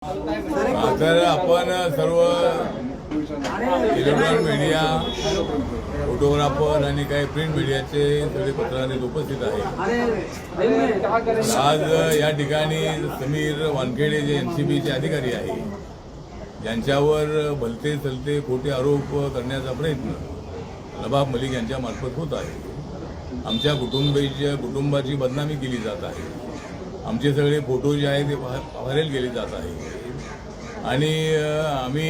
तर आपण सर्व इलेक्ट्रॉनिक मीडिया, फोटोग्राफर आणि काही प्रिंट मीडियाचे सगळे पत्रकार उपस्थित आहेत. आज या ठिकाणी समीर वानखेडे जे NCBचे अधिकारी आहेत यांच्यावर भलते चलते खोटे आरोप करण्याचा प्रयत्न नवाब मलिक यांच्या मार्फत होत आहे. आमच्या कुटुंबाची बदनामी केली जात आहे. आमचे सगळे फोटो जे आहेत ते व्हायरल केले जात आहेत आणि आम्ही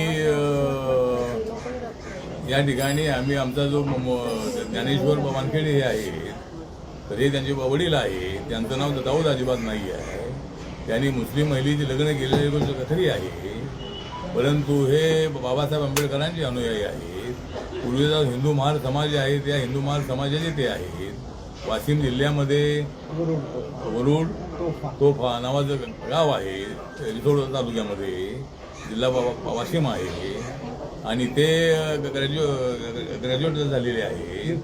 या ठिकाणी आमचा जो ज्ञानेश्वर वानखेडे हे आहेत तर हे त्यांचे वडील आहेत. त्यांचं नाव दाऊद अजिबात नाही आहे. त्यांनी मुस्लिम महिलेचे लग्न केलेली गोष्ट खरी आहे, परंतु हे बाबासाहेब आंबेडकरांचे अनुयायी आहेत. पूर्वीचा हिंदू महार समाज आहे त्या हिंदू महार समाजाचे ते आहेत. वाशिम जिल्ह्यामध्ये वरुड तोफा नावाचं गाव आहे, रिसोड तालुक्यामध्ये, जिल्हा वाशिम आहे आणि ते ग्रॅज्युएट झालेले आहे.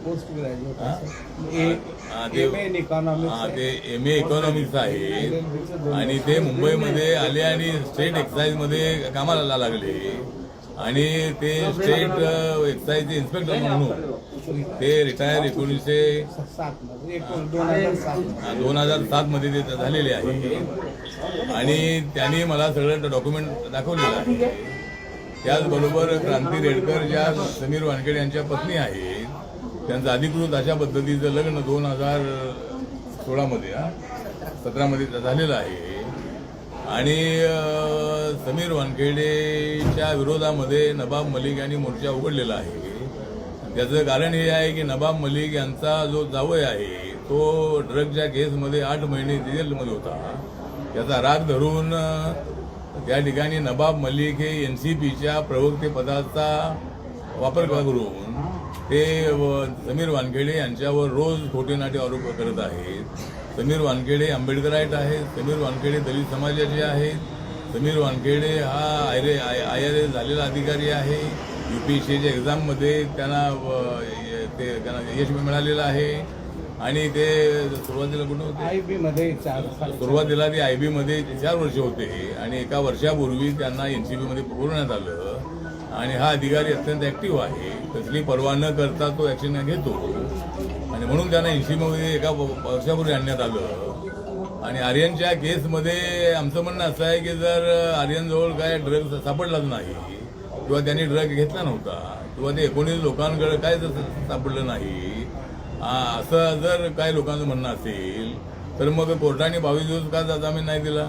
ते MA इकॉनॉमिक्स आहे आणि ते मुंबईमध्ये आले आणि स्टेट एक्साईजमध्ये कामाला लागले आणि ते स्टेट एक्साईजचे इन्स्पेक्टर म्हणून ते रिटायर 2007 मध्ये ते झालेले आहे आणि त्यांनी मला सगळं डॉक्युमेंट दाखवलेलं आहे. त्याचबरोबर क्रांती रेडकर ज्या समीर वानखेडे यांच्या पत्नी आहेत त्यांचं अधिकृत अशा पद्धतीचं लग्न 2017 झालेलं आहे आणि समीर वानखेडेच्या विरोधामध्ये नवाब मलिक यांनी मोर्चा उघडलेला आहे. त्याचं कारण हे आहे की नवाब मलिक यांचा जो जावई आहे तो ड्रगच्या केसमध्ये 8 महिने जेलमध्ये होता. त्याचा राग धरून त्या ठिकाणी नवाब मलिक हे NCBच्या प्रवक्ते पदाचा वापर करून ते समीर वानखेडे यांच्यावर रोज खोटे नाटे आरोप करत आहेत. समीर वानखेडे आंबेडकराईट आहेत. समीर वानखेडे दलित समाजाचे आहेत. समीर वानखेडे हा IRS झालेला अधिकारी आहे. UPSCच्या एक्झाममध्ये त्यांना यश मिळालेलं आहे आणि ते सुरुवातीला कुठं होते? सुरुवातीला ते IB मध्ये 4 वर्ष होते आणि एका वर्षापूर्वी त्यांना NCB मध्ये पुरवण्यात आलं आणि हा अधिकारी अत्यंत ऍक्टिव्ह आहे. कसली पर्वा न करता तो ऍक्शन घेतो आणि म्हणून त्यांना NCB मध्ये एका वर्षापूर्वी आणण्यात आलं. आणि आर्यनच्या केसमध्ये आमचं म्हणणं असं आहे की जर आर्यनजवळ काय ड्रग सापडलाच नाही किंवा त्यांनी ड्रग घेतला नव्हता किंवा ते 19 लोकांकडे काय सापडलं नाही असं जर काही लोकांचं म्हणणं असेल तर मग कोर्टाने 22 दिवस का जामीन नाही दिला?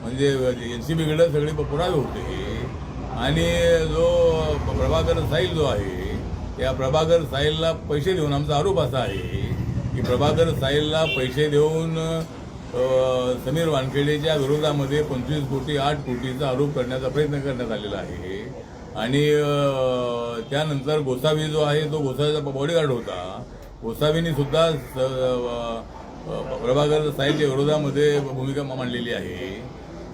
म्हणजे NCBकडे सगळे पुरावे होते आणि जो प्रभाकर साहिल जो आहे या प्रभाकर साहिलला पैसे देऊन, आमचा आरोप असा आहे की प्रभाकर साहिलला पैसे देऊन समीर वानखेडेच्या विरोधामध्ये 25 कोटी 8 कोटीचा आरोप करण्याचा प्रयत्न करण्यात आलेला आहे. आणि त्यानंतर गोसावी जो आहे तो गोसावीचा बॉडीगार्ड होता. गोसावीने सुद्धा प्रभाकर साहिलच्या विरोधामध्ये भूमिका मांडलेली आहे.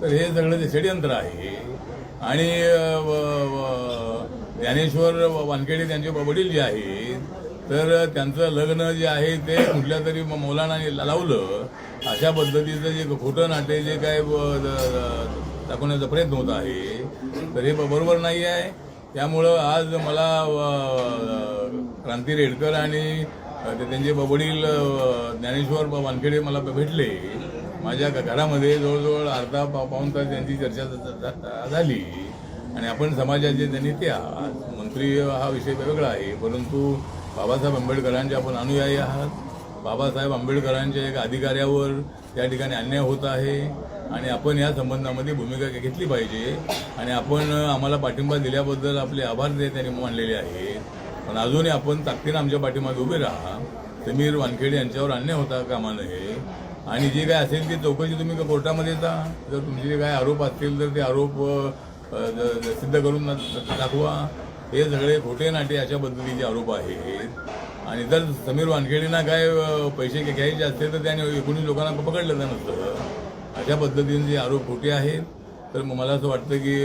तर हे सगळं षडयंत्र आहे. आणि ज्ञानेश्वर वानखेडे त्यांचे वडील जे आहेत तर त्यांचं लग्न जे आहे ते कुठल्या तरी मौलानाने लावलं अशा पद्धतीचं जे खोटं नाटे जे काय दाखवण्याचा प्रयत्न होत आहे तर हे बरोबर नाही आहे. त्यामुळं आज मला क्रांती रेडकर आणि त्यांचे वडील ज्ञानेश्वर वानखेडे मला भेटले. माझ्या घरामध्ये जवळजवळ अर्धा पाऊण तास त्यांची चर्चा झाली आणि आपण समाजाचे त्यांनी ते आहात. मंत्री हा विषय वेगळा आहे, परंतु बाबासाहेब आंबेडकरांचे आपण अनुयायी आहात. बाबासाहेब आंबेडकरांच्या एका अधिकाऱ्यावर त्या ठिकाणी अन्याय होत आहे आणि आपण या संबंधामध्ये भूमिका घेतली पाहिजे आणि आपण आम्हाला पाठिंबा दिल्याबद्दल आपले आभार त्यांनी मानलेले आहेत. पण अजूनही आपण ताकदीनं आमच्या पाठीमागे उभे राहा. समीर वानखेडे यांच्यावर अन्याय होता कामा नये आणि जे काय असेल ती चौकशी तुम्ही कोर्टामध्ये जा. जर तुमचे जे काय आरोप असतील तर ते आरोप सिद्ध करून दाखवा. हे सगळे खोटे नाटे अशा पद्धतीचे आरोप आहेत आणि जर समीर वानखेडेंना काय पैसे घ्यायचे असते तर त्याने 19 लोकांना पकडलं नसतं. अशा पद्धतीने जे आरोप खोटे आहेत. तर मला असं वाटतं की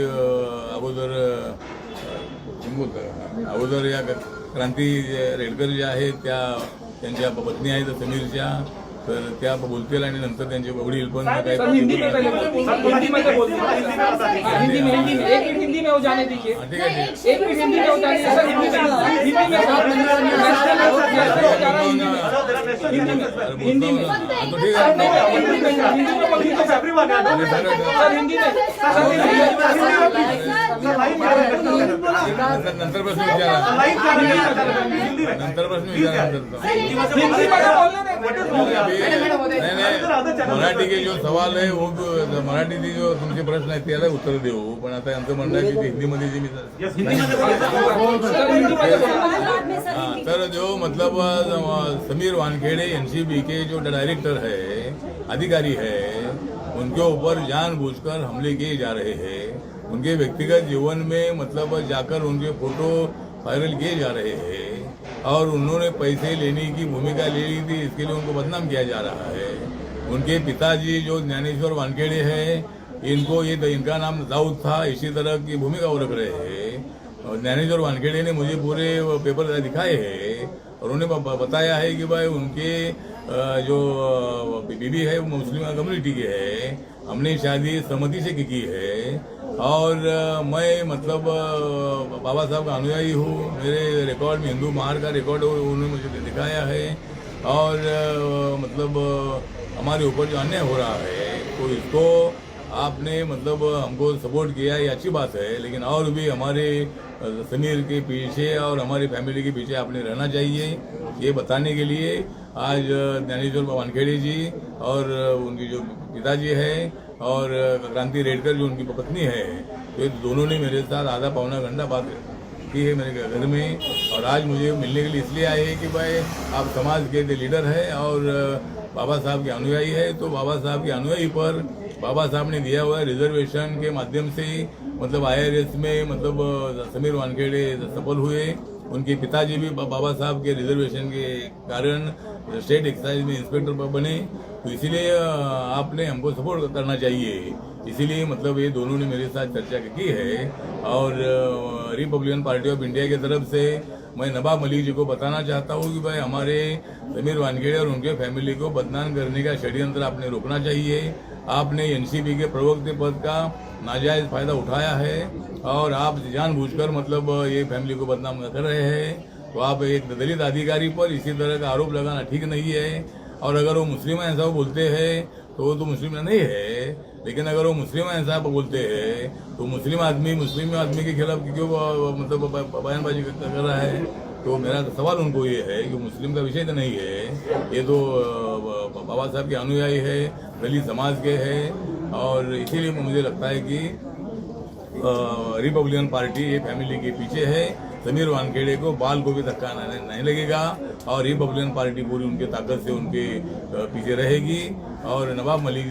अगोदर या क्रांती रेडकर ज्या आहेत त्यांच्या पत्नी आहेत समीरच्या तर त्या बोलतील आणि नंतर त्यांचे वडील पण सर, काय हिंदी में पहले हिंदी में बोलते हैं। हिंदी में एक मिनट हिंदी में हो जाने दीजिए। हाँ, ठीक है एक मिनट हिंदी में हो जाने दीजिए सर। हिंदी में हिंदी में सर, हिंदी में हिंदी में हाँ, तो ठीक है हिंदी में बोलिए तो सर हिंदी में नंतर प्रश्न विचारा नंतर प्रश्न विचारा हिंदी में बोलने नाही मराठी के जो सवाल आहे वो मराठी जो तुमचे प्रश्न आहेत त्याला उत्तर देऊ पण आता यांचं म्हणणं आहे की ते हिंदीमध्ये जे मी हाँ, तर जो मतलब समीर वानखेड़े एनसीबी के जो डायरेक्टर है अधिकारी है उनके ऊपर जानबूझकर हमले किए जा रहे हैं। उनके व्यक्तिगत जीवन में मतलब जाकर उनके फोटो वायरल किए जा रहे हैं और उन्होंने पैसे लेने की भूमिका ले ली थी, इसके लिए उनको बदनाम किया जा रहा है। उनके पिताजी जो ज्ञानेश्वर वानखेड़े हैं इनका नाम दाऊद था, इसी तरह की भूमिका वो रख रहे हैं। और ज्ञानेश्वर वानखेड़े ने मुझे पूरे पेपर दिखाए हैं और उन्हें बताया है कि भाई उनके जो बीबी है वो मुस्लिम कम्युनिटी की है, हमने शादी सहमति से की है और मैं मतलब बाबा साहब का अनुयायी हूँ। मेरे रिकॉर्ड में हिंदू महार का रिकॉर्ड उन्होंने मुझे दिखाया है और मतलब हमारे ऊपर जो अन्याय हो रहा है तो इसको आपने मतलब हमको सपोर्ट किया, ये अच्छी बात है, लेकिन और भी हमारे समीर के पीछे और हमारी फैमिली के पीछे आपने रहना चाहिए। ये बताने के लिए आज ज्ञानेश्वर वानखेड़े जी और उनकी जो पिताजी है और क्रांति रेडकर जो उनकी पत्नी है, तो ये दोनों ने मेरे साथ आधा पौना घंटा बात की है मेरे घर में और आज मुझे मिलने के लिए इसलिए आए हैं कि भाई आप समाज के लीडर है और बाबा साहब के अनुयायी है, तो बाबा साहब के अनुयायी पर बाबा साहब ने दिया हुआ रिजर्वेशन के माध्यम से मतलब IRS में मतलब समीर वानखेड़े सफल हुए। उनके पिताजी भी बाबा साहब के रिजर्वेशन के कारण स्टेट एक्साइज में इंस्पेक्टर बने, तो इसीलिए आपने हमको सपोर्ट करना चाहिए। इसीलिए मतलब ये दोनों ने मेरे साथ चर्चा की है और रिपब्लिकन पार्टी ऑफ इंडिया की तरफ से मैं नवाब मलिक जी को बताना चाहता हूँ कि भाई हमारे समीर वानखेड़े और उनके फैमिली को बदनाम करने का षड्यंत्र आपने रोकना चाहिए। आपने एनसीबी के प्रवक्ता पद का नाजायज फायदा उठाया है और आप जानबूझकर मतलब ये फैमिली को बदनाम कर रहे हैं, तो आप एक दलित अधिकारी पर इसी तरह का आरोप लगाना ठीक नहीं है। और अगर वो मुस्लिम ऐसा बोलते हैं तो वो तो मुस्लिम नहीं है, लेकिन अगर वो मुस्लिम ऐसा बोलते हैं तो मुस्लिम आदमी के खिलाफ क्यों मतलब बयानबाजी कर रहा है। तो मेरा सवाल उनको ये है कि मुस्लिम का विषय तो नहीं है, ये तो बाबा साहब के अनुयायी है, दलित समाज के हैं और इसीलिए मुझे लगता है कि रिपब्लिकन पार्टी ये फैमिली के पीछे है। समीर वानखेड़े को बाल को भी धक्का नहीं लगेगा और रिपब्लिकन पार्टी पूरी उनके ताकत से उनके पीछे रहेगी। और नवाब मलिक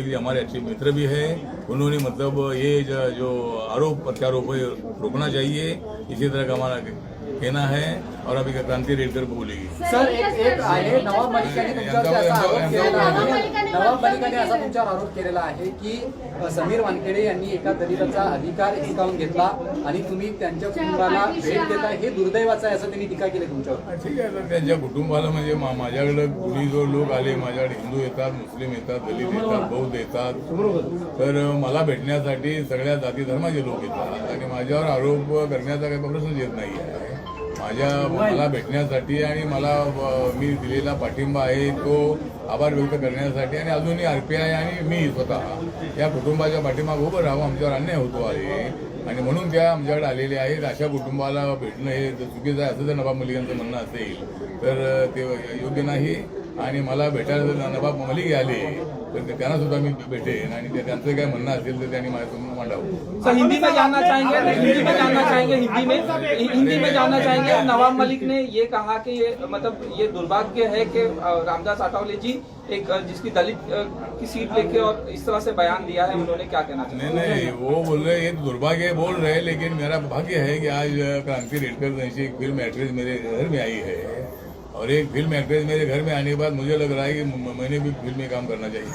जी हमारे अच्छे मित्र भी हैं, उन्होंने मतलब ये जो आरोप प्रत्यारोप है रोकना चाहिए, इसी तरह का हमारा कहना है। और अभी क्रांति रेडकर बोलेगी। सर एक आहे नवाब मलिकाने असा तुमच्यावर आरोप केलेला आहे की समीर वानखेड़े यांनी एका दलिताचा अधिकार हिसकावून घेतला आणि तुम्ही त्यांच्या कुटुंबाला भेट देता, हे दुर्दैवाचं आहे असं त्यांनी टीका केली तुमच्यावर। ठीक आहे, तर त्यांच्या कुटुंबाला म्हणजे माझ्याकडे कुणी जो लोक आले, माझ्याकडे हिंदू येतात, मुस्लिम येतात, दलित येतात, बौद्ध येतात, तर मला भेटण्यासाठी सगळ्या जाती धर्माचे लोक येतात आणि माझ्यावर आरोप करण्याचा काही प्रश्नच येत नाही आहे। मला भेटण्यासाठी आणि मी दिलेला पाठिंबा आहे तो आभार व्यक्त करण्यासाठी आणि अजूनही RPI आणि मी स्वतः या कुटुंबाच्या पाठिंबाला उभं राहावं, आमच्यावर अन्याय होतो आहे आणि म्हणून त्या आमच्याकडे आलेले आहेत। अशा कुटुंबाला भेटणं हे चुकीचं आहे असं जर नवाब मलिकांचं म्हणणं असेल तर ते योग्य नाही आणि मला भेटायला जर नवाब मलिक आले तर त्यांना सुद्धा मी भेटेन आणि त्यांचं काय म्हणणं असेल तर त्यांनी माझ्यासमोर मांडावं। सर हिंदी में जानना चाहेंगे नवाब मलिक ने ये कहा कि ये मतलब ये दुर्भाग्य है कि रामदास आठवले जी एक जिसकी दलित की सीट लेके और इस तरह से बयान दिया है, उन्होंने क्या कहना चाहिए? नहीं वो बोल रहे ये दुर्भाग्य बोल रहे हैं, लेकिन मेरा भाग्य है कि आज क्रांति रेडकर जैसी एक फिल्म एक्ट्रेस मेरे घर में आई है और एक फिल्म एक्ट्रेस मेरे घर में आने के बाद मुझे लग रहा है कि मैंने भी फिल्म में काम करना चाहिए।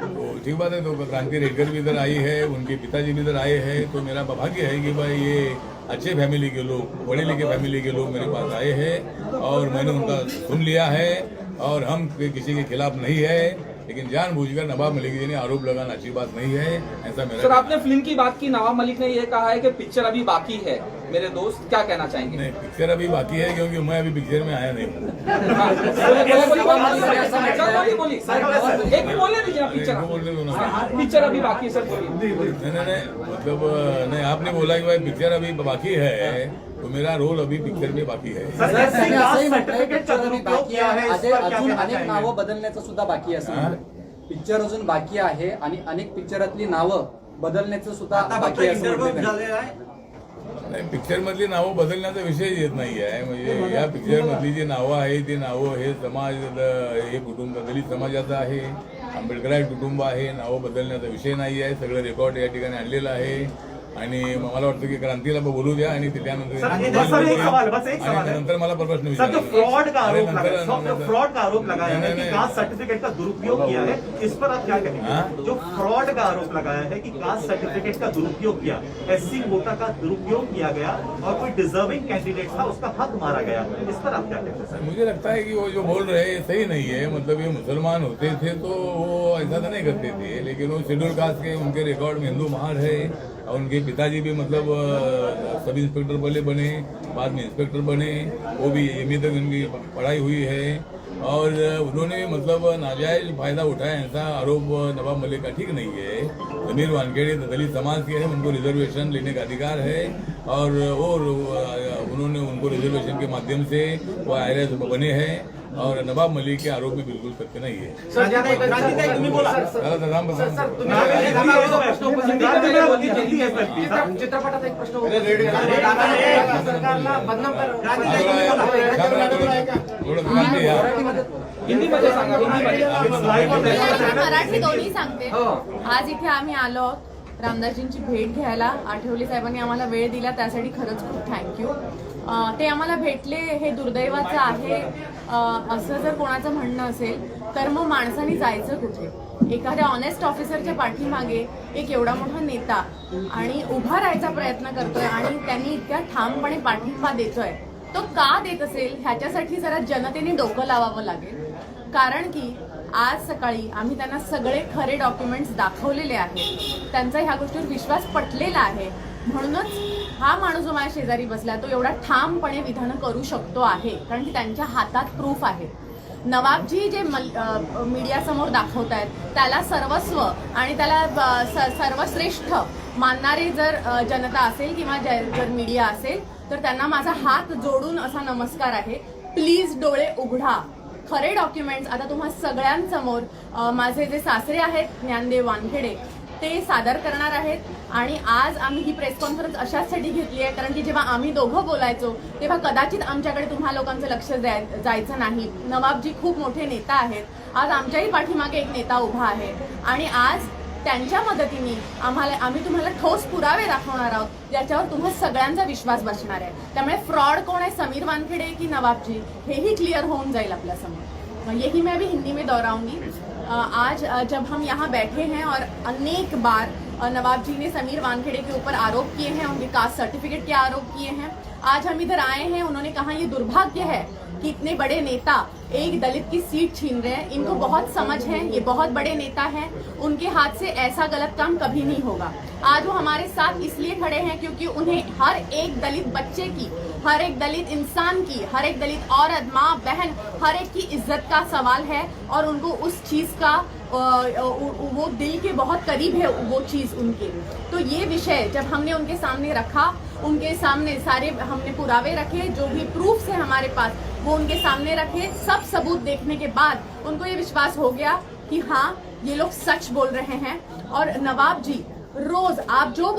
तो ठीक बात है, तो क्रांति रेडकर भी इधर आई है, उनके पिताजी भी इधर आए हैं, तो मेरा भाग्य है कि भाई ये अच्छे फैमिली के लोग, पढ़े लिखे फैमिली के लोग मेरे पास आए हैं और मैंने उनका सुन लिया है और हम किसी के खिलाफ नहीं है, लेकिन जानबूझकर नवाब मलिक जी ने आरोप लगाना अच्छी बात नहीं है, ऐसा मेरा सर आपने फिल्म की बात की, नवाब मलिक ने ये कहा है कि पिक्चर अभी बाकी है। मेरे दोस्त क्या कहना चाहेंगे? नहीं, पिक्चर अभी बाकी है क्योंकि मैं अभी पिक्चर में आया नहीं हूँ। पिक्चर अभी बाकी है सर, बोलिए। नहीं, मतलब नहीं, आपने बोला कि भाई पिक्चर अभी बाकी है, तो मेरा रोल अभी पिक्चर में बाकी है। त्यांनी असंही म्हटलंय पिक्चर अजून बाकी आहे, अजून अनेक नावं बदलण्याचं सुद्धा बाकी आहे असं म्हटलंय. पिक्चर अजून बाकी आहे आणि अनेक पिक्चरातली नावं बदलण्याचं सुद्धा बाकी आहे असं म्हटलंय. नाही, पिक्चर मधली नावं बदलण्याचा विषय येत नाही आहे. म्हणजे या पिक्चर मधली जी नावं आहे ती नावं हे समाज, हे कुटुंब दलित समाजाचं आहे, आंबेडकराय कुटुंब आहे. नावं बदलण्याचा विषय नाही आहे. सगळं रेकॉर्ड या ठिकाणी आणलेलं आहे आणि मला वाटतं की क्रांतीला बोलू द्या आणि त्यानंतर मला प्रश्न विचारा. फ्रॉड का आरोप लगाया है कि कास्ट सर्टिफिकेट का दुरुपयोग किया है, इस पर आप क्या कहेंगे? जो फ्रॉड का आरोप लगाया है कि कास्ट सर्टिफिकेट का दुरुपयोग किया, एससी कोटा का दुरुपयोग किया गया और कोई डिजर्विंग कैंडिडेट था उसका हक मारा गया, इस पर आप क्या कहते हैं? मुझे लगता है कि वो जो बोल रहे हैं सही नहीं है. मतलब ये मुसलमान होते थे तो वो ऐसा तो नहीं करते थे, लेकिन वो शेड्यूल कास्ट के उनके रिकॉर्ड में हिंदू महार है और उनके पिताजी भी मतलब सब इंस्पेक्टर पहले बने, बाद में इंस्पेक्टर बने, वो भी एमए तक उनकी पढ़ाई हुई है और उन्होंने मतलब नाजायज फायदा उठाया, ऐसा आरोप नवाब मलिक का ठीक नहीं है. समीर वानखेड़े दलित समाज के हैं, उनको रिजर्वेशन लेने का अधिकार है और उन्होंने उनको रिजर्वेशन के माध्यम से वो IRS बने हैं और नवाब मलिक के आरोप में बिल्कुल सत्य नहीं है. चित्रपटात एक प्रश्न हिंदीमध्ये सांगा, हिंदीमध्ये. मराठी दोन्ही सांगते. आज इथे आम्ही आलो आहोत रामदासजींची भेट घ्यायला. आठवले साहेबांनी आम्हाला वेळ दिला त्यासाठी खरंच खूप थँक्यू. ते आम्हाला भेटले हे दुर्दैवाचं आहे असं जर कोणाचं म्हणणं असेल तर मग माणसाने जायचं कुठे? एखाद्या ऑनेस्ट ऑफिसरच्या पाठीमागे एक एवढा मोठा नेता आणि उभा राहायचा प्रयत्न करतोय आणि त्यांनी इतक्या ठामपणे पाठिंबा देतोय, तो का देत असेल ह्याच्यासाठी जरा जनतेने डोकं लावावं लागेल. कारण की आज सकाळी आम्ही त्यांना सगळे खरे डॉक्युमेंट्स दाखवलेले आहेत, त्यांचा ह्या गोष्टीवर विश्वास पटलेला आहे. म्हणूनच हा माणूस जो माझ्या शेजारी बसला तो एवढा ठामपणे विधानं करू शकतो आहे कारण की त्यांच्या हातात प्रूफ आहे. नवाबजी जे मीडियासमोर दाखवतायत त्याला सर्वस्व आणि त्याला सर्वश्रेष्ठ मानणारे जर जनता असेल किंवा जर मीडिया असेल तर त्यांना माझा हात जोडून असा नमस्कार आहे. प्लीज डोळे उघडा. खरे डॉक्युमेंट्स आता तुम्हा सगळ्यांसमोर माझे जे सासरे आहेत ज्ञानदेव वानखेडे ते सादर करणार आहेत. आणि आज आम्ही ही प्रेस कॉन्फरन्स अशाचसाठी घेतली आहे कारण की जेव्हा आम्ही दोघं बोलायचो तेव्हा कदाचित आमच्याकडे तुम्हा लोकांचं लक्ष जायचं नाही. नवाबजी खूप मोठे नेता आहेत. आज आमच्याही पाठीमागे एक नेता उभा आहे आणि आज त्यांच्या मदतीने आम्ही तुम्हाला ठोस पुरावे दाखवणार आहोत ज्याच्यावर तुम्हा सगळ्यांचा विश्वास बसणार आहे. त्यामुळे फ्रॉड कोण आहे, समीर वानखेड़े की नवाबजी, हेही क्लियर होऊन जाईल आपल्या समोर. यही मैं भी हिंदी में दोहराऊंगी. आज जब हम यहाँ बैठे हैं और अनेक बार नवाब जी ने समीर वानखेड़े के ऊपर आरोप किए हैं, उनके कास्ट सर्टिफिकेट के आरोप किए हैं. आज हम इधर आए हैं, उन्होंने कहा ये दुर्भाग्य है कि इतने बड़े नेता एक दलित की सीट छीन रहे हैं. इनको बहुत समझ है, ये बहुत बड़े नेता हैं, उनके हाथ से ऐसा गलत काम कभी नहीं होगा. आज वो हमारे साथ इसलिए खड़े हैं क्योंकि उन्हें हर एक दलित बच्चे की, हर एक दलित इंसान की, हर एक दलित औरत, माँ, बहन, हर एक की इज्जत का सवाल है और उनको उस चीज का वो दिल के बहुत करीब है वो चीज उनके. तो ये विषय जब हमने उनके सामने रखा, उनके सामने सारे हमने पुरावे रखे, जो भी प्रूफ है हमारे पास वो उनके सामने रखे. सब सबूत देखने के बाद उनको ये विश्वास हो गया कि हाँ ये लोग सच बोल रहे हैं. और नवाब जी रोज आप जो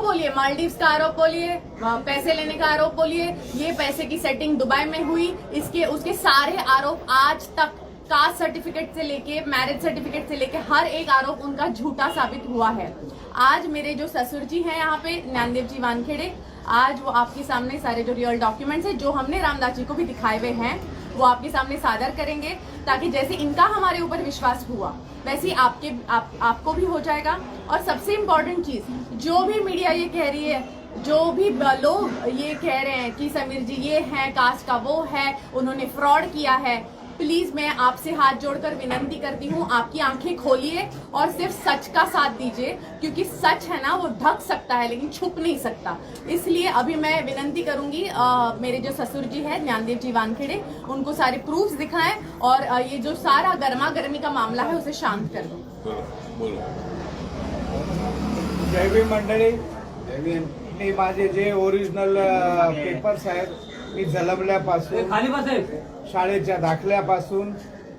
बोलिए, मालदीव्स का आरोप बोलिए, पैसे लेने का आरोप बोलिए, ये पैसे की सेटिंग दुबई में हुई, इसके उसके सारे आरोप आज तक कास्ट सर्टिफिकेट से लेके मैरिज सर्टिफिकेट से लेके हर एक आरोप उनका झूठा साबित हुआ है. आज मेरे जो ससुर जी हैं यहाँ पे ज्ञानदेव जी वानखेड़े, आज वो आपके सामने सारे जो रियल डॉक्यूमेंट्स हैं जो हमने रामदास जी को भी दिखाए हुए हैं वो आपके सामने सादर करेंगे ताकि जैसे इनका हमारे ऊपर विश्वास हुआ वैसे ही आपको भी हो जाएगा. और सबसे इम्पोर्टेंट चीज, जो भी मीडिया ये कह रही है, जो भी लोग ये कह रहे हैं कि समीर जी ये है कास्ट का वो है, उन्होंने फ्रॉड किया है, प्लीज मैं आपसे हाथ जोड़कर विनंती करती हूँ, आपकी आंखें खोलिए और सिर्फ सच का साथ दीजिए, क्योंकि सच है ना वो ढक सकता है लेकिन छुप नहीं सकता। इसलिए अभी मैं विनंती करूंगी मेरे जो ससुर जी है ज्ञानदेव जी वानखेड़े, उनको सारे प्रूफ्स दिखाएं और ये जो सारा गर्मा गर्मी का मामला है उसे शांत कर दो। बोलो. जय भीम मंडळी. मी माझे जे ओरिजिनल पेपर्स आहेत, मी जन्मल्यापासून शाळेच्या दाखल्यापासून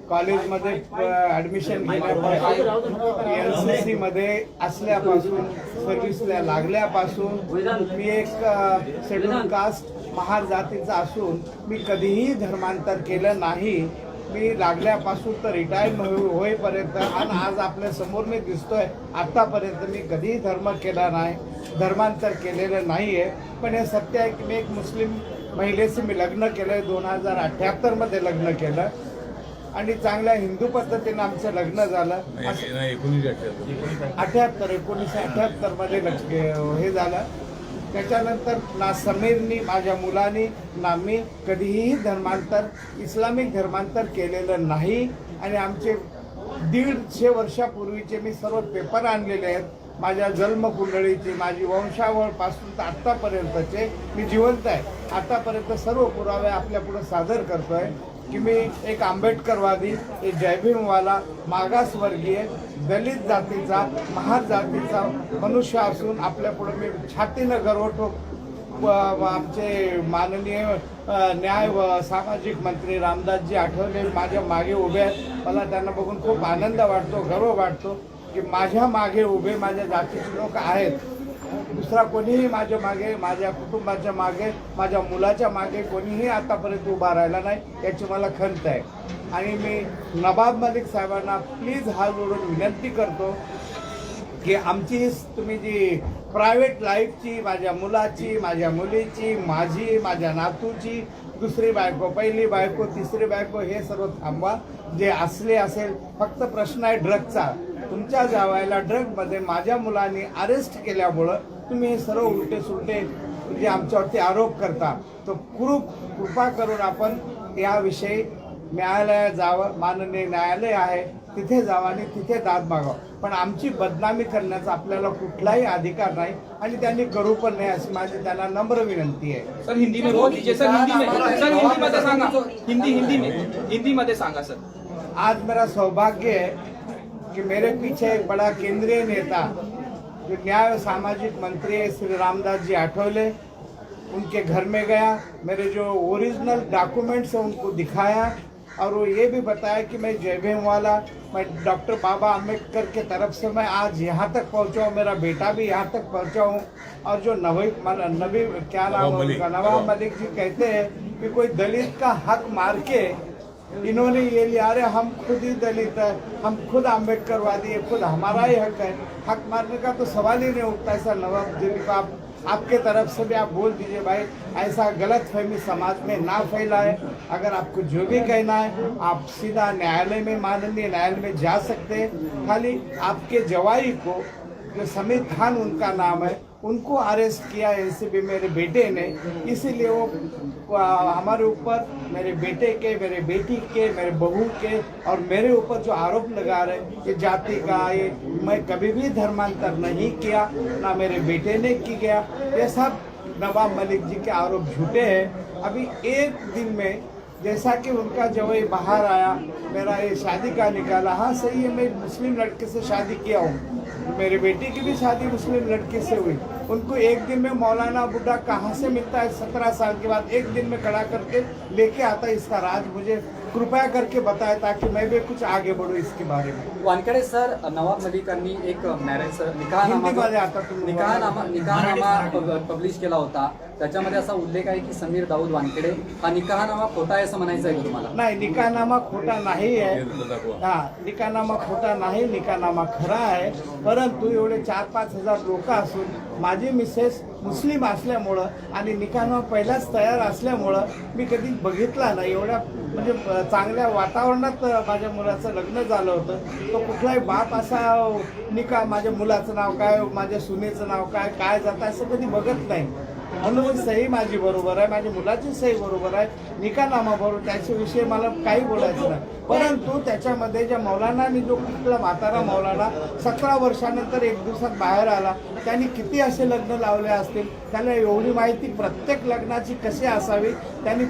कॉलेजमध्ये ॲडमिशन घेण्यापासून NCC मध्ये असल्यापासून सर्व्हिसला लागल्यापासून मी एक शेड्यूल कास्ट महार जातीचा असून मी कधीही धर्मांतर केलं नाही. मी लागल्यापासून तर रिटायर होईपर्यंत आणि आज आपल्या समोर मी दिसतोय, आतापर्यंत मी कधीही धर्म केला नाही, धर्मांतर केलेलं नाही आहे. पण हे सत्य आहे की मी एक मुस्लिम महिलेशी मी लग्न केलं आहे, 2078 मध्ये लग्न केलं आणि चांगल्या हिंदू पद्धतीनं आमचं लग्न झालं. 1978 मध्ये हे झालं. त्याच्यानंतर ना समीरनी, माझ्या मुलांनी, ना मी कधीही धर्मांतर, इस्लामिक धर्मांतर केलेलं नाही. आणि आमचे 150 वर्षापूर्वीचे मी सर्व पेपर आणलेले आहेत, माझ्या जन्मकुंडळीची, माझी वंशावळपासून तर आत्तापर्यंतचे मी जिवंत आहे. आतापर्यंत सर्व पुरावे आपल्या पुढे सादर करतोय की मी एक आंबेडकरवादी, एक जयभीमवाला, मागासवर्गीय, दलित जातीचा, महार जातीचा मनुष्य असून आपल्या पुढे मी छातीनं गर्व आमचे माननीय न्याय व सामाजिक मंत्री रामदासजी आठवले माझ्या मागे उभे आहेत. मला त्यांना बघून खूप आनंद वाटतो, गर्व वाटतो की माझ्या मागे उभे माझ्या जातीचे लोक आहेत. दुसरा कोणीही माझ्या मागे, माझ्या कुटुंबाच्या मागे, माझ्या मुलाच्या मागे कोणीही आतापर्यंत उभा राहिला नाही, याची मला खंत आहे. आणि मी नवाब मलिक साहेबांना प्लीज हात जोडून विनंती करतो की आमची तुम्ही जी प्रायव्हेट लाईफची, माझ्या मुलाची, माझ्या मुलीची, माझी, माझ्या नातूची, दुसरी बायको, पहिली बायको, तिसरी बायको, हे सर्व थांबवा. जे असले असेल, फक्त प्रश्न आहे ड्रगचा. तुमच्या जावयाला ड्रगमध्ये माझ्या मुलांनी अरेस्ट केल्यामुळं तुम्ही हे सर्व उलटे सुलटे जे आमच्यावरती आरोप करता, तो कृपा करून आपण याविषयी न्यायालयात जावं. माननीय न्यायालय आहे तिथे जावं आणि तिथे दाद मागावं. पण आमची बदनामी करण्याचा आपल्याला कुठलाही अधिकार नाही आणि त्यांनी करू पण नाही, अशी माझी त्यांना नम्र विनंती आहे. सर हिंदी में बोल दीजिए. सर हिंदी मध्ये सांगा. हिंदी मध्ये सांगा सर. आज मेरा सौभाग्य है कि मेरे पीछे एक बड़ा केंद्रीय नेता जो न्याय सामाजिक मंत्री है श्री रामदास जी आठवले, उनके घर में गया, मेरे जो ओरिजिनल डॉक्यूमेंट्स हैं उनको दिखाया और वो ये भी बताया कि मैं जय भीम वाला, मैं डॉक्टर बाबा अम्बेडकर के तरफ से मैं आज यहाँ तक पहुँचा हूँ, मेरा बेटा भी यहाँ तक पहुँचा हूँ. और जो नबी क्या नाम है उनका, नवाब मलिक जी कहते हैं कि कोई दलित का हक मार के इन्होंने ये लिया, अरे हम खुद ही दलित है, हम खुद अम्बेडकरवादी है, खुद हमारा ही हक है. हक मारने का तो सवाल ही नहीं उठता. ऐसा नवाब जी को आपके तरफ से भी आप बोल दीजिए भाई, ऐसा गलत फहमी समाज में ना फैलाए. अगर आपको जो भी कहना है आप सीधा न्यायालय में, माननीय न्यायालय में जा सकते हैं. खाली आपके जवाई को, जो समीर खान उनका नाम है, उनको अरेस्ट किया एसीबी मेरे बेटे ने, इसीलिए वो हमारे ऊपर, मेरे बेटे के, मेरे बेटी के, मेरे बहू के और मेरे ऊपर जो आरोप लगा रहे ये जाति का, ये मैं कभी भी धर्मांतर नहीं किया, ना मेरे बेटे ने किया. ये सब नवाब मलिक जी के आरोप झूठे हैं. अभी एक दिन में जैसा कि उनका जवाई बाहर आया, मेरा ये शादी का निकाला, हाँ सही है, मैं मुस्लिम लड़के से शादी किया हूँ, मेरे बेटे की भी शादी मुस्लिम लड़के से हुई. उनको एक दिन में मौलाना बुड्ढा कहाँ से मिलता है 17 साल के बाद, एक दिन में खड़ा करके लेके आता है. इसका राज मुझे कृपया करके बताए ताकि मैं भी कुछ आगे बढ़ूँ इसके बारे में. वानखेडे सर, नवाब मलिकांनी एक मॅरेज निकाहनामा पब्लिश केला होता. त्याच्यामध्ये असा उल्लेख आहे की समीर दाऊद वानखेडे हा निकाहनामा खोटा आहे असं म्हणायचं आहे तुम्हाला? नाही, निकाहनामा खोटा नाही आहे. हा, निकाहनामा खोटा नाही, निकाहनामा खरा आहे. परंतु एवढे 4-5 हजार लोक असून माझी मिसेस मुस्लिम असल्यामुळं आणि निकाहनामा पहिलाच तयार असल्यामुळं मी कधी बघितला नाही. एवढ्या म्हणजे चांगल्या वातावरणात माझ्या मुलाचं लग्न झालं होतं. तो कुठलाही बाप असा माझ्या मुलाचं नाव काय, माझ्या सुनेचं नाव काय, काय जातं असं कधी बघत नाही. म्हणून सही माझी बरोबर आहे, माझ्या मुलाची सही बरोबर आहे, निकालनामा बरोबर, त्याच्याविषयी मला काही बोलायचं नाही. परंतु त्याच्यामध्ये ज्या मौलानाने जो कुठला म्हातारा मौलाना 17 वर्षानंतर एक दिवसात बाहेर आला, त्यांनी किती असे लग्न लावले असतील, त्याला एवढी माहिती प्रत्येक लग्नाची कशी असावी, त्यांनी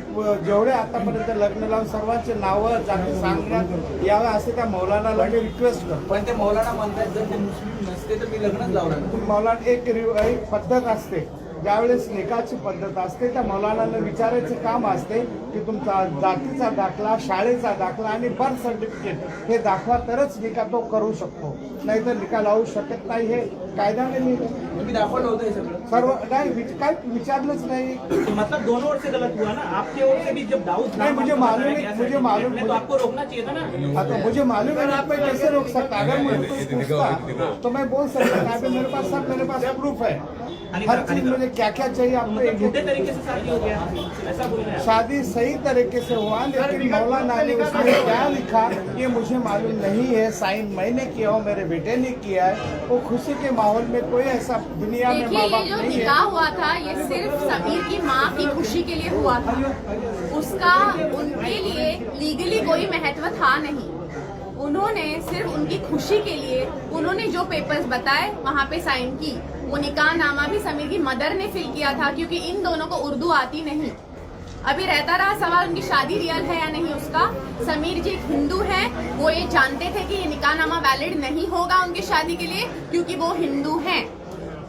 जेवढे आतापर्यंत लग्न लावून सर्वांचे नावं जाती सांगण्यात यावं असे त्या मौलानाला मी रिक्वेस्ट करतो. पण ते मौलाना म्हणतात जर ते मुस्लिम नसते तर मी लग्नच लावणार. मौलाना एक पद्धत असते, ज्यावेळेस निकालची पद्धत असते त्या मौलानाला विचारायचं काम असते की तुमचा जातीचा दाखला, शाळेचा दाखला आणि बर्थ सर्टिफिकेट हे दाखवा तरच निकाल तो करू शकतो, नाहीतर निकाल लावू शकत नाही. हे कायद्याने मी दाखवलं होतं हे सगळं. सर्व नाही काय विचारलंच नाही. मतलब दोनों ओर से गलत हुआ ना, आपके ओर से भी जब दाऊद नहीं, मुझे मालूम तो आपको रोकना चाहिए था ना. हाँ, तो मुझे मालूम है आप मैं कैसे रोक सकता, अगर मुझे कुछ पूछता तो मैं बोल सकता था, अभी मेरे पास प्रूफ है, हर चीज मुझे क्या क्या चाहिए आपको. मतलब झूठे तरीके से शादी हो गया, ऐसा बोल रहे हैं. शादी सही तरीके से हुआ, लेकिन मौलाना ने उसमें क्या लिखा ये मुझे मालूम नहीं है. साइन मैंने किया हो, मेरे बेटे ने किया है. वो खुशी के माहौल में कोई ऐसा दुनिया में देखिए, माँ ये बाप जो नहीं निकाह है. हुआ था ये सिर्फ समीर की माँ की खुशी के लिए हुआ था, उसका उनके लिए लीगली कोई महत्व था नहीं. उन्होंने सिर्फ उनकी खुशी के लिए उन्होंने जो पेपर्स बताए वहाँ पे साइन की. वो निकाह नामा भी समीर की मदर ने फिल किया था, क्योंकि इन दोनों को उर्दू आती नहीं. अभी रहता रहा सवाल उनकी शादी रियल है या नहीं उसका. समीर जी एक हिंदू हैं, वो ये जानते थे कि ये निकाहनामा वैलिड नहीं होगा उनकी शादी के लिए, क्योंकि वो हिंदू हैं.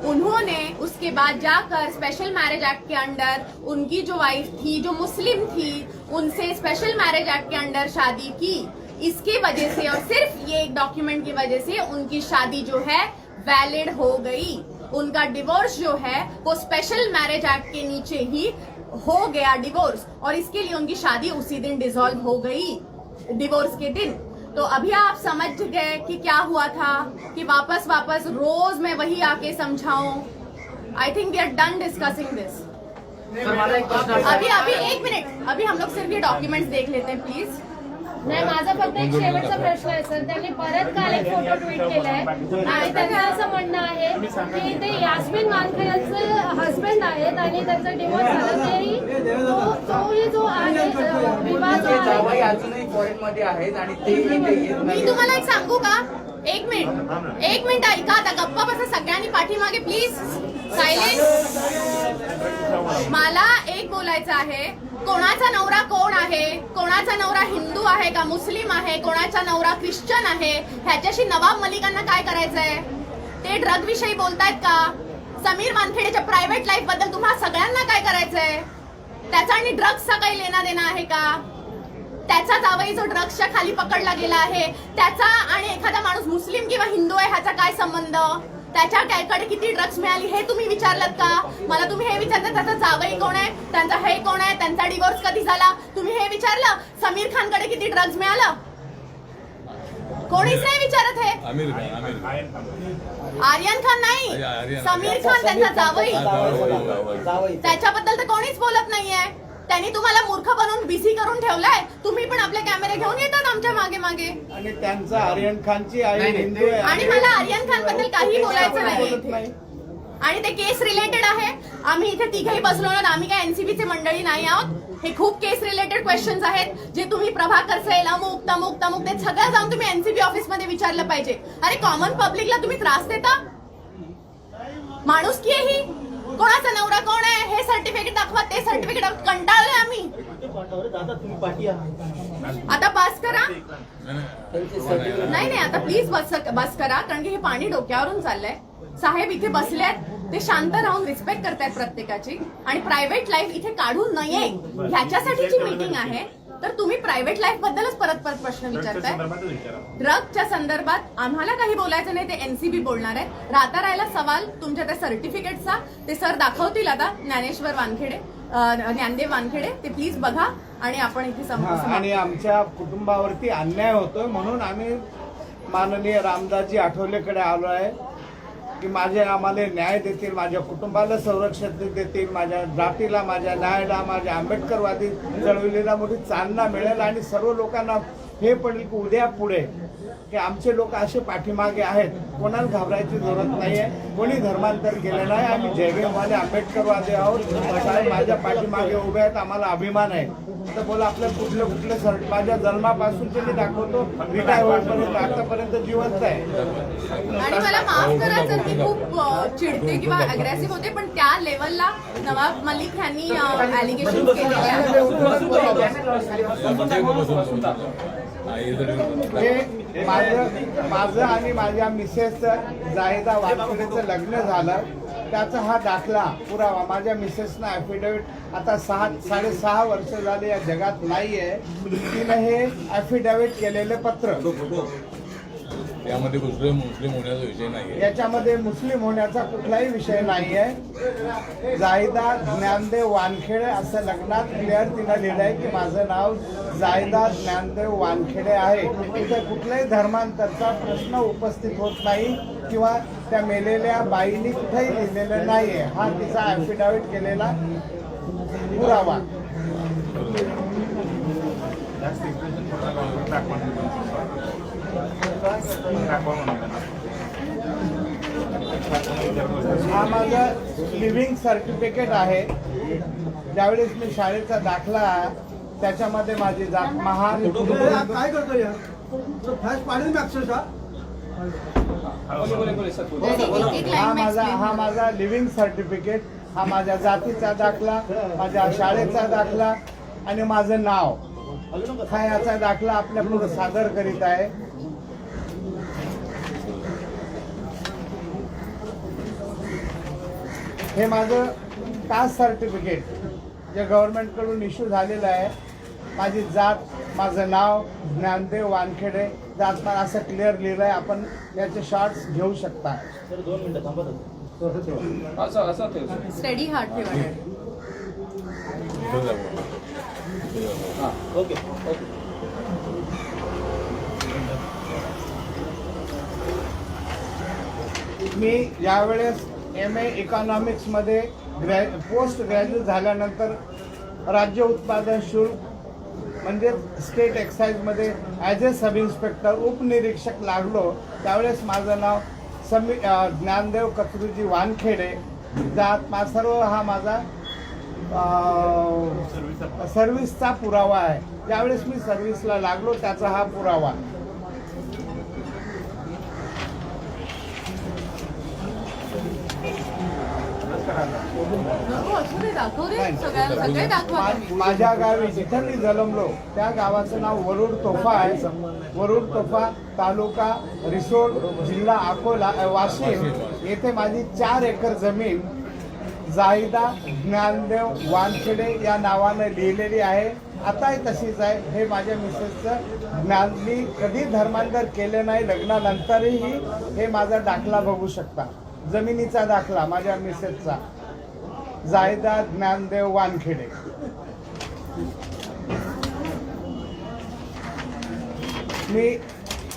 उन्होंने उसके बाद जाकर स्पेशल मैरिज एक्ट के अंडर उनकी जो वाइफ थी जो मुस्लिम थी उनसे स्पेशल मैरिज एक्ट के अंडर शादी की. इसकी वजह से और सिर्फ ये एक डॉक्यूमेंट की वजह से उनकी शादी जो है वैलिड हो गई. उनका डिवोर्स जो है वो स्पेशल मैरिज एक्ट के नीचे ही हो गया डिवोर्स, और इसके लिए उनकी शादी उसी दिन डिसॉल्व हो गई, डिवोर्स के दिन. तो अभी आप समझ गए कि क्या हुआ था, कि वापस रोज मैं वही आके समझाऊं. I think we are done discussing this. अभी एक मिनट, अभी हम लोग सिर्फ ये डॉक्यूमेंट्स देख लेते हैं प्लीज. नाही, माझा फक्त एक शेवटचा प्रश्न आहे सर. त्यांनी परत काल एक फोटो ट्विट केलाय आणि त्यांचं असं म्हणणं आहे की ते यास्मिन वानखेडेचं हस्बंड आहेत आणि त्यांचा डिवोर्स झाला तरी तोही जो आहे विवाह जो आहे जावई अजूनही फॉरेन मध्ये आहेत आणि ते मी तुम्हाला एक सांगू का, एक मिनिट ऐका. आता गप्पा बसा सगळ्यांनी पाठीमागे प्लीज, सायलेंट. मला एक बोलायचं आहे, कोणाचा नवरा कोण आहे, कोणाचा नवरा हिंदू आहे का मुस्लिम आहे, कोणाचा नवरा ख्रिश्चन आहे, ह्याच्याशी नवाब मलिकांना काय करायचंय. ते ड्रग विषयी बोलतायत का, समीर वानखेडेच्या प्रायव्हेट लाईफ बद्दल तुम्हा सगळ्यांना काय करायचंय. त्याचा आणि ड्रग्सचा काही लेना देना आहे का. त्याचा जावई जो ड्रग्सच्या खाली पकडला गेला आहे त्याचा आणि एखादा माणूस मुस्लिम किंवा हिंदू आहे ह्याचा काय संबंध. त्याच्याकडे किती ड्रग्स मिळाली हे तुम्ही विचारलं का. मला तुम्ही हे विचारलं त्याचा जावई कोण आहे, त्यांचा हे कोण आहे, त्यांचा डिवोर्स कधी झाला, तुम्ही हे विचारलं. समीर खानकडे किती ड्रग्स मिळालं कोणीच नाही विचारत. हे आर्यन खान नाही, समीर खान त्यांचा जावई, त्याच्याबद्दल तर कोणीच बोलत नाहीये. त्यांनी तुम्हाला मूर्ख बनवून बिझी करून ठेवलाय. तुम्ही पण आपले कॅमेरे घेऊन येतात आमच्या मागे मागे. आणि त्यांचा आर्यन खानची आई हिंदू आहे आणि मला आर्यन खान बद्दल काही बोलायचं नाही. आणि ते केस रिलेटेड आहे. आम्ही इथे तिघेही बसलो आहोत, आम्ही काय एनसीबीचे मंडळी नाही आहोत. हे खूप केस रिलेटेड क्वेश्चन्स आहेत जे तुम्ही प्रभाकर सेल अमुक ते सगळं जाऊन तुम्ही एनसीबी ऑफिस मध्ये विचारलं पाहिजे. अरे कॉमन पब्लिकला तुम्ही त्रास देता. माणुसकी आहे ही. कोणाचा नवरा कोण आहे हे सर्टिफिकेट दाखवा, ते सर्टिफिकेट कंटाळलोय आम्ही. आता बस करा. नाही आता प्लीज बस करा, कारण की हे पाणी डोक्यावरून चाललंय. साहेब इथे बसलेत, ते शांत राहून रिस्पेक्ट करतायत प्रत्येकाची. आणि प्रायव्हेट लाईफ इथे काढू नये ह्याच्यासाठीची मीटिंग आहे. तर तुम्ही प्रायव्हेट लाईफ बद्दलच परत प्रश्न विचारताय. ड्रगच्या संदर्भात आम्हाला काही बोलायचं नाही, ते एनसीबी बोलणार आहे. राहिला सवाल तुमच्या त्या सर्टिफिकेटचा, ते सर दाखवतील आता. ज्ञानदेव वानखेडे ते प्लीज बघा आणि आपण इथे आणि आमच्या कुटुंबावरती अन्याय होतोय म्हणून आम्ही माननीय रामदासजी आठवलेकडे आलो आहे की आम्हाला न्याय देतील, माझ्या कुटुंबाला संरक्षण देतील, माझ्या जातीला, माझ्या न्यायाला, माझ्या आंबेडकरवादी चळवळीला मोठी चालना मिळेल आणि सर्व लोकांना हे पडेल की उद्या पुढे की आमचे लोक असे पाठीमागे आहेत, कोणाला घाबरायची जरूरत नाही आहे. कोणी धर्मांतर केलेलं आहे. आम्ही जयभीमवाले आंबेडकरवादी आहोत. साहेब माझ्या पाठीमागे उभे आहेत, आम्हाला अभिमान आहे. तर बोला आपलं कुठलं कुठलं सर्ट माझ्या जन्मापासूनचे मी दाखवतो, रिटायर होईपर्यंत आतापर्यंत जिवंत आहे. आणि मला माफ करा जर मी खूप चिडते किंवा अग्रेसिव्ह होते, पण त्या लेवलला नवाब मलिक यांनी ॲलिगेशन केलेले आहे. हे माझं आणि माझ्या मिसेसचं जाहिदा वानखेडेचं लग्न झालं, त्याचा हा दाखला पुरावा. माझ्या मिसेसनं ॲफिडेव्हिट आता 6.5 वर्ष झाले या जगात नाही आहे, तिनं हे ॲफिडेव्हिट केलेलं पत्र. यामध्ये मुस्लिम होण्याचा विषय नाही. याच्यामध्ये मुस्लिम होण्याचा कुठलाही विषय नाही आहे. जाहिदा ज्ञानदेव वानखेडे असं लग्नात क्लिअर तिनं लिहिलं आहे की माझं नाव जाहिदा ज्ञानदेव वानखेडे आहे. इथे कुठल्याही धर्मांतरचा प्रश्न उपस्थित होत नाही किंवा त्या मेलेल्या बाईंनी कुठेही लिहिलेलं नाही आहे. हा तिचा ॲफिडेव्हिट केलेला पुरावा. हा माझा लिव्हिंग सर्टिफिकेट आहे. ज्यावेळेस मी शाळेचा दाखला त्याच्यामध्ये माझी जात महान काय करतो यार फ्लॅश पाडेल मी अक्षरशः. हा माझा लिव्हिंग सर्टिफिकेट, हा माझ्या जातीचा दाखला, माझ्या शाळेचा दाखला आणि माझं नाव हा याचा दाखला आपल्या पुढे सादर करीत आहे. हे माझं कास्ट सर्टिफिकेट जे गव्हर्नमेंटकडून इश्यू झालेलं आहे. माझी जात, माझं नाव ज्ञानदेव वानखेडे, जातमान असं क्लिअर लिहिलं आहे. आपण याचे शॉर्ट्स घेऊ शकता. असं ठेव. स्टडी हार्ट ठेवा. ओके. मी यावेळेस MA इकॉनॉमिक्समध्ये पोस्ट ग्रॅज्युएट झाल्यानंतर राज्य उत्पादन शुल्क म्हणजे स्टेट एक्साईजमध्ये ॲज ए सब इन्स्पेक्टर उपनिरीक्षक लागलो. त्यावेळेस माझं नाव ज्ञानदेव कचरूजी वानखेडे, जात सर्व हा माझा सर्व्हिसचा पुरावा आहे. ज्यावेळेस मी सर्व्हिसला लागलो त्याचा हा पुरावा. माझ्या गावी जिथं मी जन्मलो त्या गावाचं नाव वरुड तोफा आहे. वरुड तोफा, तालुका रिसोड, जिल्हा अकोला, वाशिम येथे माझी 4 एकर जमीन जाहिदा ज्ञानदेव वानखेडे या नावानं लिहिलेली आहे. आताही तशीच आहे. हे माझ्या मिसेसचं ज्ञान, मी कधी धर्मांतर केले नाही. लग्नानंतरही हे माझा दाखला बघू शकता, जमिनीचा दाखला माझ्या मिसेसचा, जाहिदा ज्ञानदेव वानखेडे. मी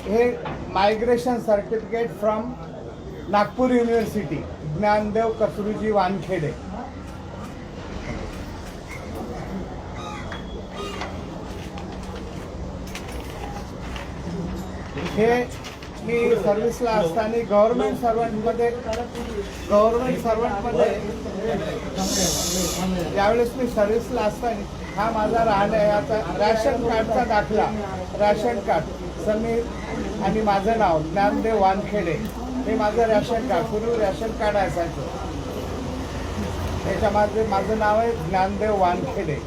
हे migration certificate from Nagpur university, Gyandev Kachruji Wankhede. हे मी सर्व्हिसला असताना गव्हर्नमेंट सर्वंटमध्ये ज्यावेळेस मी सर्व्हिसला असताना हा माझा राहण्याचा रॅशन कार्डचा दाखला, रॅशन कार्ड समीर आणि माझं नाव ज्ञानदेव वानखेडे, हे माझं रॅशन कार्ड. पूर्वी रॅशन कार्ड असायचं, त्याच्यामध्ये माझं नाव आहे ज्ञानदेव वानखेडे.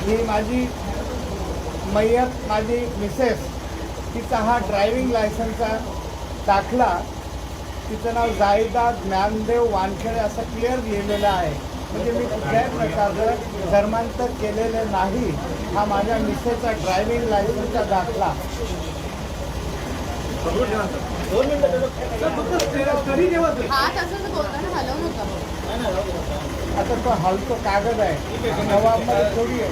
ही माझी मय्यत, माझी मिसेस, तिचा हा ड्रायव्हिंग लायसन्सचा दाखला, तिचं नाव जाहिदा ज्ञानदेव वानखेडे असं क्लिअर लिहिलेलं आहे. म्हणजे मी कुठल्याही प्रकारचं धर्मांतर केलेलं नाही. हा माझ्या मिसेसचा ड्रायव्हिंग लायसन्सचा दाखला. हात असं बोलताना हलवू नका. आता तो हलतो कागद आहे, नवाबमध्ये थोडी आहे.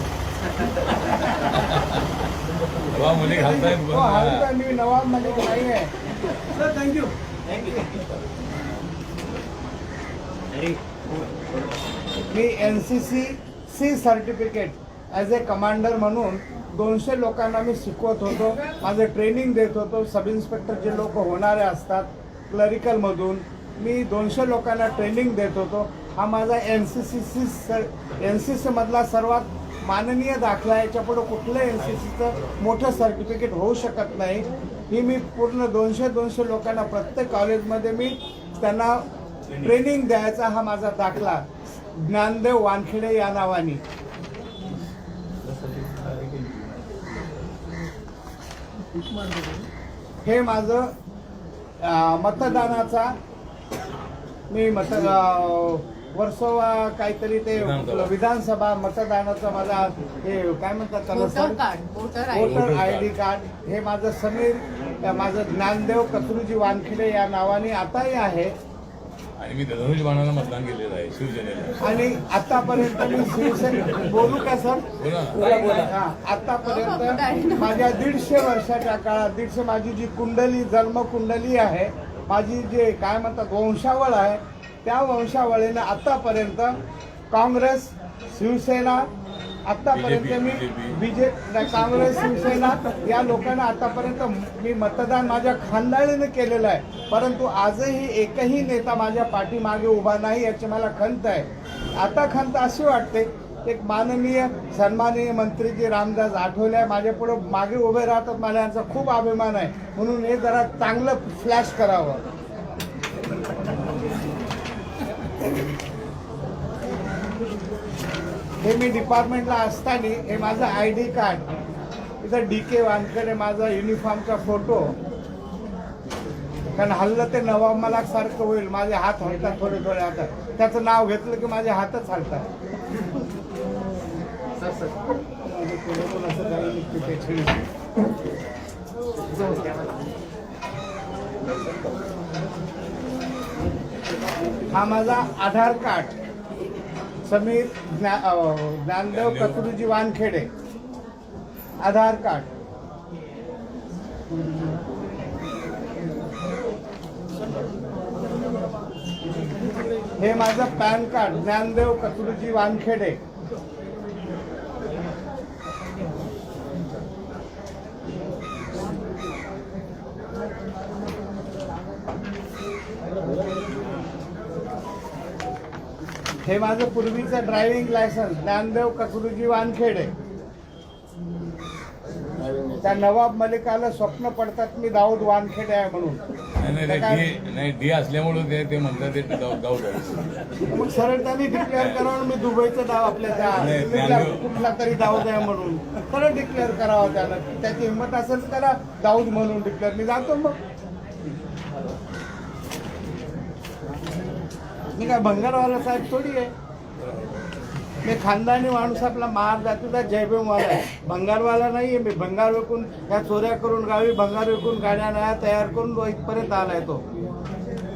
तो हलतो, मी नवाबमध्ये नाही आहे. Sir thank you. मी NCC C सर्टिफिकेट ॲज ए कमांडर म्हणून 200 लोकांना मी शिकवत होतो, माझं ट्रेनिंग देत होतो. सब इन्स्पेक्टर जे लोक होणारे असतात क्लरिकलमधून, मी 200 लोकांना ट्रेनिंग देत होतो. हा माझा NCC मधला सर्वात माननीय दाखला आहे. याच्यापुढे कुठलं NCCचं मोठं सर्टिफिकेट होऊ शकत नाही. ही मी पूर्ण 200 लोकांना प्रत्येक कॉलेजमध्ये मी त्यांना ट्रेनिंग द्यायचा हा माझा दाखला, ज्ञानदेव वानखेडे या नावाने. हे माझं मतदानाचा मी वर्सोवा काहीतरी ते विधानसभा मतदानाचा माझा हे काय म्हणतात त्याला सर, वोटर ID कार्ड. हे माझं समीर, माझं ज्ञानदेव कचरूजी वानखेडे या नावाने आताही आहे. आणि मी धनुष बाणाला मतदान केलेलं आहे शिवसेनेला. आणि आतापर्यंत मी शिवसेना बोलू का सर? बोला. आतापर्यंत माझ्या 150 वर्षाच्या काळात 150 माझी जी कुंडली, जन्म कुंडली आहे, माझी जे काय म्हणतात वंशावळ आहे, त्या वंशावळीने आतापर्यंत काँग्रेस, शिवसेना, आतापर्यंत मी काँग्रेस, शिवसेना या लोकांना आतापर्यंत मी मतदान माझ्या खानदानीने केलेलं आहे. परंतु आजही एकही नेता माझ्या पाठीमागे उभा नाही, याची मला खंत आहे. आता खंत अशी वाटते, एक माननीय सन्माननीय मंत्रीजी रामदास आठवले माझ्या पुढे मागे उभे राहतात, मला यांचा खूप अभिमान आहे. म्हणून हे जरा चांगलं फ्लॅश करावं. हे मी डिपार्टमेंटला असताना हे माझं ID कार्ड, इथं DK वानखेडे माझा युनिफॉर्मचा फोटो. कारण हल्लं ते नवाब मलाक सारखं होईल, माझे हात हलतात थोडे थोडे हातात. त्याचं नाव घेतलं की माझे हातच हलतात. हा माझा आधार कार्ड, समीर ज्ञानदेव कचरूजी वानखेडे आधार कार्ड. हे माझं पॅन कार्ड, ज्ञानदेव कचरूजी वानखेडे. हे माझं पूर्वीचं ड्रायव्हिंग लायसन्स, ज्ञानदेव कचरूजी वानखेडे. त्या नवाब मलिकाला स्वप्न पडतात मी दाऊद वानखेडे आहे म्हणून. नाही डी असल्यामुळे ते म्हणतात ते गाऊट आहे. मग सरळ त्यांनी डिक्लेअर करावं मी दुबईचं नाव आपल्या कुठला तरी दाऊद आहे म्हणून सरळ डिक्लेअर करावं. त्यानं त्याची हिंमत असेल तर त्याला दाऊद म्हणून डिक्लेअर. मी जातो मग. मी काय भंगारवाला साहेब थोडी आहे. मी खानदानी माणूस, आपला महार जातीचा जयभीमवाला आहे, भंगारवाला नाही आहे. मी भंगार विकून ह्या चोऱ्या करून, गावी भंगार विकून गाड्या नया तयार करून इथपर्यंत आलाय तो.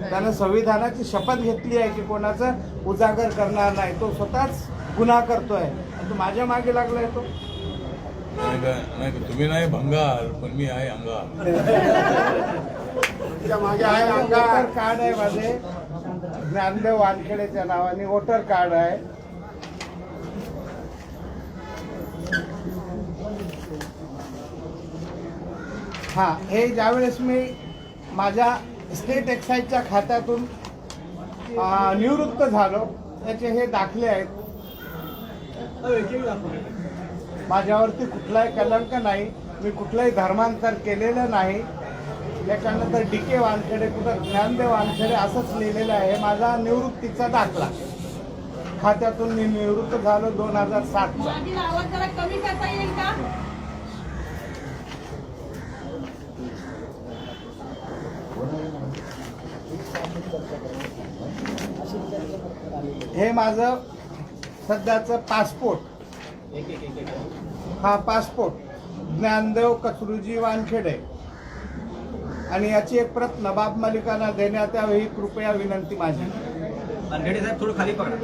त्यानं संविधानाची शपथ घेतली आहे की कोणाचं उजागर करणार नाही. तो स्वतःच गुन्हा करतोय, तो माझ्या मागे लागलाय. तो नाही तुम्ही नाही भंगार, पण मी आहे अंगार. मागे आहे अंगार. कार्ड आहे माझे ज्ञानदेव वानखेडेच्या नावाने, वोटर कार्ड आहे. हा, हे ज्यावेळेस मी माझ्या स्टेट एक्साईजच्या खात्यातून निवृत्त झालो त्याचे हे दाखले आहेत. माझ्यावरती कुठलाही कलंक नाही, मी कुठलंही धर्मांतर केलेलं नाही. त्याच्यानंतर DK वानखेडे, कुठं ज्ञानदेव वानखेडे असंच लिहिलेलं आहे. माझा निवृत्तीचा दाखला, खात्यातून मी निवृत्त झालो 2007चा. कमी करता येईल का? हे माझं सध्याचं पासपोर्ट. हा पासपोर्ट ज्ञानदेव कचरूजी वानखेडे. आणि याची एक प्रत नवाब मलिकांना देण्यात यावी ही कृपया विनंती माझी. वानखेडे साहेब थोडं खाली पकडा.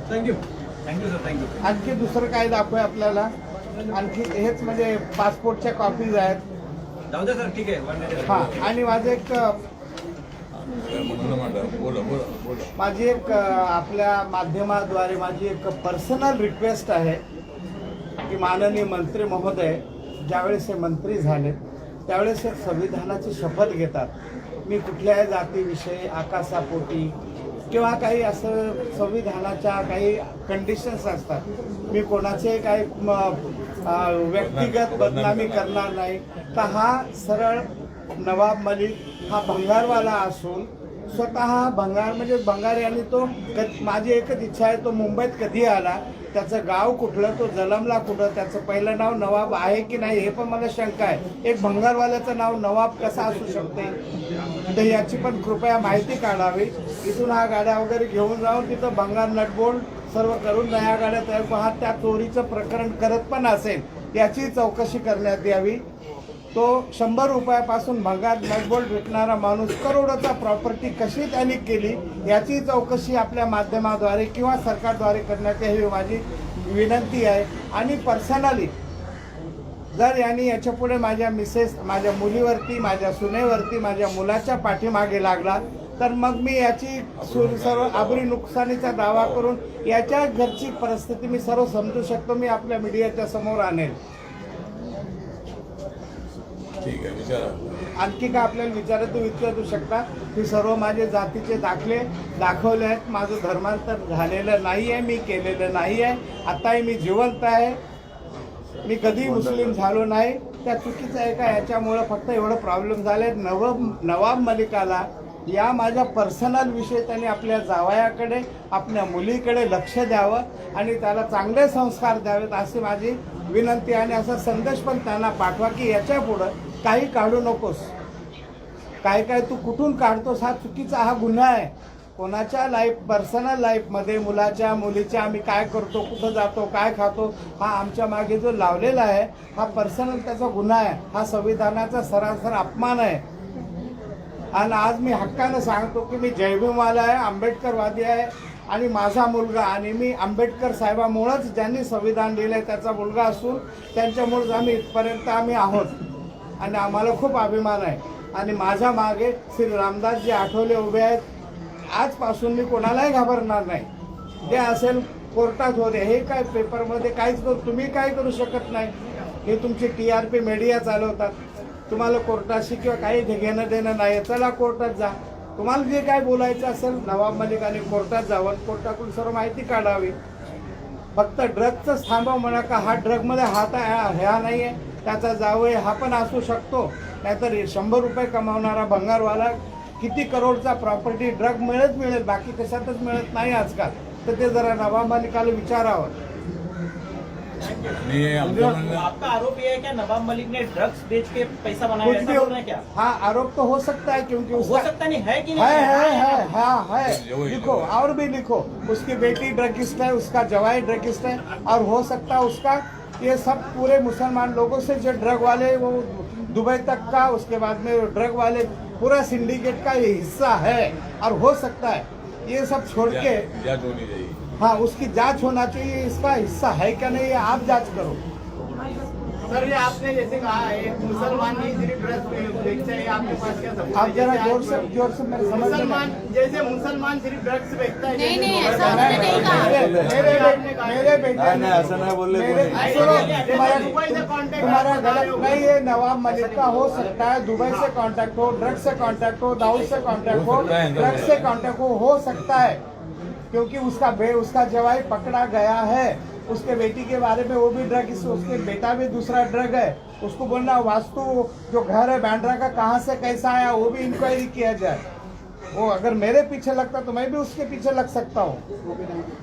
Thank you sir, thank you. आणखी दुसरं काय दाखवूया आपल्याला? आणखी हेच म्हणजे पासपोर्टच्या कॉपीज आहेत. जाऊ दे सर, ठीक आहे. हा, आणि माझं एक म्हणून म्हणलं, बोला बोला बोला. माझी एक आपल्या माध्यमाद्वारे माझी एक पर्सनल रिक्वेस्ट आहे की माननीय मंत्री महोदय ज्यावेळेस हे मंत्री झाले त्यावेळेस एक संविधानाची शपथ घेतात. मी कुठल्याही जातीविषयी आकाशापोटी किंवा काही असं संविधानाच्या काही कंडिशन्स असतात, मी कोणाचे काही व्यक्तिगत बदनामी करणार नाही. तर हा सरळ नवाब मलिक हा भंगारवाला असून स्वतः भंगार म्हणजे भंगारी, आणि तो माझी एकच इच्छा आहे, तो मुंबईत कधी आला, त्याचं गाव कुठलं, तो जन्मला कुठं, त्याचं पहिलं नाव नवाब आहे की नाही हे पण मला शंका आहे. एक भंगारवाल्याचं नाव नवाब कसं असू शकते, तर याची पण कृपया माहिती काढावी. इथून हा गाड्या वगैरे घेऊन जाऊन तिथं भंगार नटबोल्ड सर्व करून नया गाड्या तयार करून हा त्या चोरीचं प्रकरण करत पण असेल याची चौकशी करण्यात यावी. तो 100 रुपयापासून भंगार नटबोल्ट विकणारा माणूस करोडोचा प्रॉपर्टी कशी त्यांनी केली याची चौकशी आपल्या माध्यमाद्वारे किंवा सरकारद्वारे करण्यात यावी माझी विनंती आहे. आणि पर्सनली जर यांनी याच्यापुढे माझ्या मिसेस, माझ्या मुलीवरती, माझ्या सुनेवरती, माझ्या मुलाच्या पाठीमागे लागला तर मग मी याची सर्व आबरी नुकसानीचा दावा करून याच्या घरची परिस्थिती मी सर्व समजू शकतो, मी आपल्या मीडियाच्या समोर आणेल. ठीक आहे, विचारा. आणखी काय आपल्याला विचारू शकता की सर्व माझे जातीचे दाखले दाखवले आहेत. माझं धर्मांतर झालेलं नाही आहे, मी केलेलं नाही आहे, आताही मी जिवंत आहे, मी कधी मुस्लिम झालो नाही. त्या चुकीचं आहे का याच्यामुळं फक्त एवढं प्रॉब्लेम झाले. नवाब मलिकाला या माझ्या पर्सनल विषयी त्यांनी आपल्या जावयाकडे, आपल्या मुलीकडे लक्ष द्यावं आणि त्याला चांगले संस्कार द्यावेत अशी माझी विनंती. आणि असा संदेश पण त्यांना पाठवा की याच्या पुढं काही काढू नकोस, काय तू कुठून काढतोस, हा चुकीचा, हा गुन्हा आहे. कोणाच्या पर्सनल लाईफमध्ये मुलाच्या मुलीच्या आम्ही काय करतो, कुठं जातो, काय खातो, हा आमच्या मागे जो लावलेला आहे हा पर्सनल त्याचा गुन्हा आहे, हा संविधानाचा सरासर अपमान आहे. आणि आज मी हक्कानं सांगतो की मी जयभीमवाला आहे, आंबेडकरवादी आहे आणि माझा मुलगा आणि मी आंबेडकर साहेबामुळंच ज्यांनी संविधान दिलं आहे त्याचा मुलगा असून त्यांच्यामुळेच आम्ही इथपर्यंत आम्ही आहोत आणि आम्हाला खूप अभिमान आहे. आणि माझ्या मागे श्री रामदासजी आठवले उभे आहेत. आजपासून मी कोणालाही घाबरणार नाही. जे असेल कोर्टात होते, हे काय पेपरमध्ये काहीच तुम्ही काय करू शकत नाही. हे तुमची TRP मीडिया चालवतात, तुम्हाला कोर्टाशी किंवा काही घेणं देणं नाही. चला कोर्टात जा, तुम्हाला जे काय बोलायचं असेल नवाब मलिक आणि कोर्टात जावं, कोर्टाकडून सर्व माहिती काढावी. फक्त ड्रगचंच थांबव म्हणा का हा ड्रगमध्ये हात ह्या नाही आहे, त्याचा जावई हा पण असू शकतो. नाहीतर 100 रुपये कमावणारा भंगारवाला किती करोडचा प्रॉपर्टी ड्रग मिळेल, बाकी कशातच मिळत नाही आजकाल. तर ते जरा नवाब मलिकाला विचारावं. आणि आमचं म्हणणं, आपका आरोप ये है क्या नवाब मलिक ने ड्रग्स बेच के पैसा बनाया, ऐसा बोल रहे हैं क्या? हाँ, आरोप तो हो सकता है क्योंकि हो उसका सकता नहीं है कि नहीं है। लिखो और भी लिखो, उसकी बेटी ड्रगिस्ट है, उसका जवाई ड्रगिस्ट है, और हो सकता है उसका ये सब पूरे मुसलमान लोगों से जो ड्रग वाले वो दुबई तक का, उसके बाद में ड्रग वाले पूरा सिंडिकेट का ये हिस्सा है। और हो सकता है ये सब छोड़ के जांच होनी चाहिए। हाँ, उसकी जांच होना चाहिए, इसका हिस्सा है क्या नहीं, आप जांच करो। सर, ये आपने जैसे कहा एक मुसलमान ही सिर्फ ड्रग्स बेचता है, आपके पास क्या सबूत है? आप जरा जोर से मेरे समझ में मुसलमान जैसे मुसलमान सिर्फ ड्रग्स बेचता है, नहीं, जैसे नहीं, लोग- ऐसा उन्होंने नहीं कहा। मेरे बेटे नहीं, ऐसा नहीं बोले मेरे- कोई। सुनो, जैसे दुबई से कांटेक्ट तुम्हारा गलत नहीं है। नवाब मलिक का हो सकता है दुबई से कांटेक्ट हो, ड्रग्स से कांटेक्ट हो, दाऊद से कांटेक्ट हो, हो सकता है, ड्रग्स से कांटेक्ट हो सकता है, क्योंकि उसका जवाई पकड़ा गया है। उसके बेटी के बारे में वो भी ड्रग, उसके बेटा भी दूसरा ड्रग है। उसको बोलना वास्तु जो घर है बैंड्रा का कहाँ से कैसा आया वो भी इंक्वायरी किया जाए। वो अगर मेरे पीछे लगता तो मैं भी उसके पीछे लग सकता हूँ।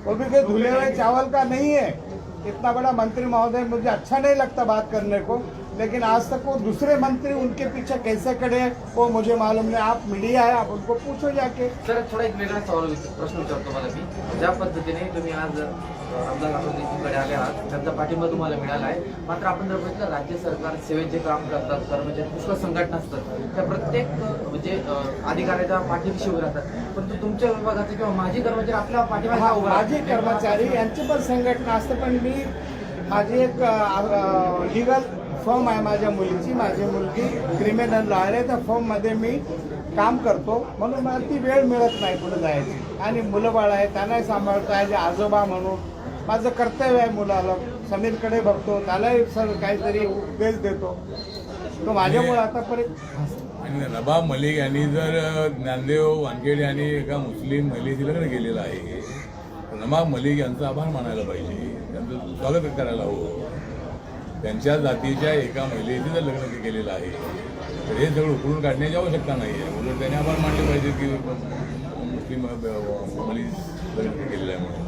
वो भी कोई धुले हुए चावल का नहीं है। इतना बड़ा मंत्री महोदय, मुझे अच्छा नहीं लगता बात करने को, लेकिन आज तक वो दूसरे मंत्री उनके पीछे कैसे खड़े हैं वो मुझे मालूम नहीं। आप मीडिया है, आप उनको पूछो जाके। सर, थोडा एक वेगळा प्रश्न विचारतो मला मी। ज्या पद्धतीने तुम्ही आज रामदास आठवलेंकडे आले आहात, त्यांचा पाठिंबा तुम्हाला मिळाला आहे, मात्र आपण जर बघितलं राज्य सरकार सेवेत जे काम करतात, कर्मचारी पुष्कळ संघटना असतात, त्या प्रत्येक म्हणजे अधिकाऱ्याच्या पाठीशी उभे राहतात, परंतु तुमच्या विभागाचे किंवा माजी कर्मचारी आपल्या पाठीमागे उभे राहतात। माझी कर्मचारी यांची पण संघटना असते, पण मी माझी एक लीगल फर्म आहे माझ्या मुलीची, माझी मुलगी क्रिमिनल लॉयर आहे, त्या फर्ममध्ये मी काम करतो, म्हणून मला ती वेळ मिळत नाही कुठं जायची. आणि मुलं बाळ आहे, त्यांनाही सांभाळतो आहे, आजोबा म्हणून माझं कर्तव्य आहे. मुलाला समीरकडे बघतो, त्यालाही काहीतरी उपदेश देतो. तो माझ्यामुळे आतापर्यंत. आणि नवाब मलिक यांनी जर ज्ञानदेव वानखेडे यांनी एका मुस्लिम महिलेशी लग्न केलेलं आहे, तर नवाब मलिक यांचा आभार मानायला पाहिजे, त्यांचं स्वागत करायला हवं. त्यांच्या जातीच्या एका महिलेशी जर लग्न केलेलं आहे तर हे सगळं उकळून काढण्याची आवश्यकता नाही आहे. उलट त्यांनी आभार मानले पाहिजे की मुस्लिम मुली लग्न केलेलं आहे म्हणून.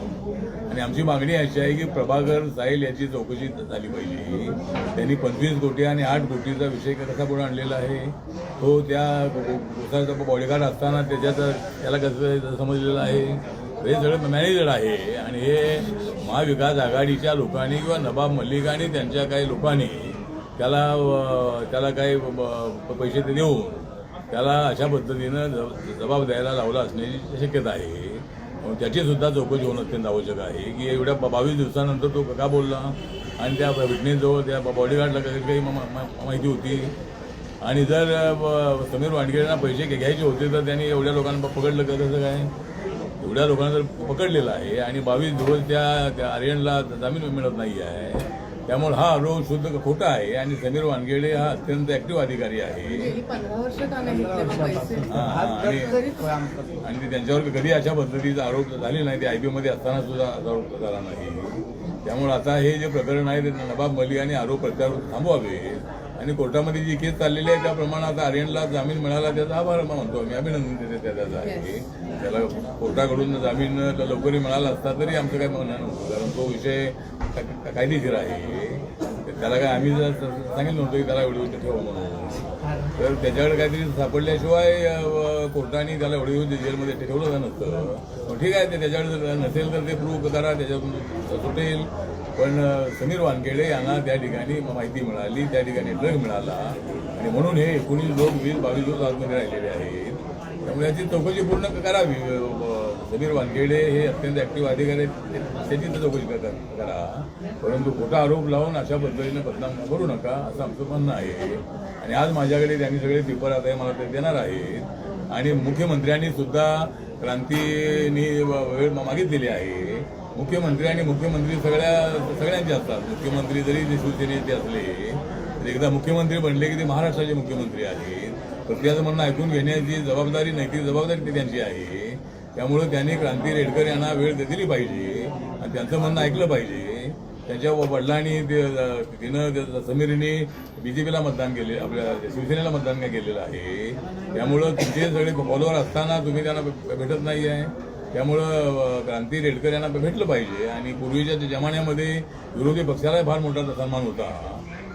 आणि आमची मागणी अशी आहे की प्रभाकर साहिल याची चौकशी झाली पाहिजे. त्यांनी 25 कोटी आणि 8 कोटीचा विषय कसा पुढे आणलेला आहे, तो त्या गोसाचा बॉडीगार्ड असताना त्याला कसं समजलेलं आहे, हे सगळं मॅनेजर आहे. आणि हे महाविकास आघाडीच्या लोकांनी किंवा नवाब मलिक आणि त्यांच्या काही लोकांनी त्याला काही पैसे देऊन त्याला अशा पद्धतीनं जबाब द्यायला लावला असण्याची शक्यता आहे. त्याची सुद्धा चौकशी होणं अत्यंत आवश्यक आहे की एवढ्या 22 दिवसानंतर तो का बोलला आणि त्या विटनेसजवळ त्या बॉडीगार्डला काही माहिती होती. आणि जर समीर वानखेडेंना पैसे घ्यायचे होते तर त्यांनी एवढ्या लोकांना पकडलं का? कसं काय? एवढ्या लोकांना जर पकडलेलं आहे आणि 22 दिवस त्या आर्यनला जामीन मिळत नाही आहे, त्यामुळे हा आरोप शुद्ध खोटा आहे. आणि समीर वानखेडे हा अत्यंत ऍक्टिव्ह अधिकारी आहे. 15 वर्ष का नाही घेतले पैसे? आणि ते त्यांच्यावर कधी अशा पद्धतीचा आरोप झाले नाही, ते IB मध्ये असताना सुद्धा आरोप झाला नाही. त्यामुळे आता हे जे प्रकरण आहे ते नवाब मलिक आणि आरोप प्रत्यारोप थांबवावे. आणि कोर्टामध्ये जी केस चाललेली आहे त्याप्रमाणे आता आर्यनला जामीन मिळाला त्याचा आभार मानतो मी, अभिनंदन देते त्याचा आहे. त्याला कोर्टाकडून जामीन लवकरही मिळाला असता तरी आमचं काही म्हणणं नव्हतं, कारण तो विषय कायदेशीर आहे. त्याला काय आम्ही सांगितलं नव्हतं की त्याला एवढे ठेवा म्हणून. तर त्याच्याकडे काहीतरी सापडल्याशिवाय कोर्टाने त्याला एवढे जेलमध्ये ठेवलं नसतं. ठीक आहे, ते त्याच्याकडे जर नसेल तर ते प्रूव्ह करा, त्याच्यातून सुटेल. पण समीर वानखेडे यांना त्या ठिकाणी माहिती मिळाली, त्या ठिकाणी ड्रग मिळाला आणि म्हणून हे 19 लोक 20-22 दिवस आतमध्ये राहिलेले आहेत. त्यामुळे याची चौकशी पूर्ण करावी. समीर वानखेडे हे अत्यंत ऍक्टिव्ह अधिकारी आहेत, त्याची चौकशी करा. परंतु खोटा आरोप लावून अशा पद्धतीने बदनाम करू नका असं आमचं म्हणणं आहे. आणि आज माझ्याकडे त्यांनी सगळे पेपर आता मला ते देणार आहेत. आणि मुख्यमंत्र्यांनी सुद्धा क्रांतीनी वेळ मागितलेली आहे. मुख्यमंत्री सगळ्यांचे असतात. मुख्यमंत्री जरी ते शिवसेनेचे असले तर एकदा मुख्यमंत्री बनले की ते महाराष्ट्राचे मुख्यमंत्री आहेत. प्रत्येकाचं म्हणणं ऐकून घेण्याची जबाबदारी, नैतिक जबाबदारी ती त्यांची आहे. त्यामुळे त्यांनी क्रांती रेडकर यांना वेळ दिली पाहिजे आणि त्यांचं म्हणणं ऐकलं पाहिजे. त्यांच्या वडिलांनी तिनं समीरने BJPला मतदान केले, आपल्या शिवसेनेला मतदान काय केलेलं आहे. त्यामुळं तुमचे सगळे फॉलोअर असताना तुम्ही त्यांना भेटत नाही आहे. त्यामुळं क्रांती रेडकर यांना भेटलं पाहिजे. आणि पूर्वीच्या जमान्यामध्ये विरोधी पक्षाला फार मोठा सन्मान होता,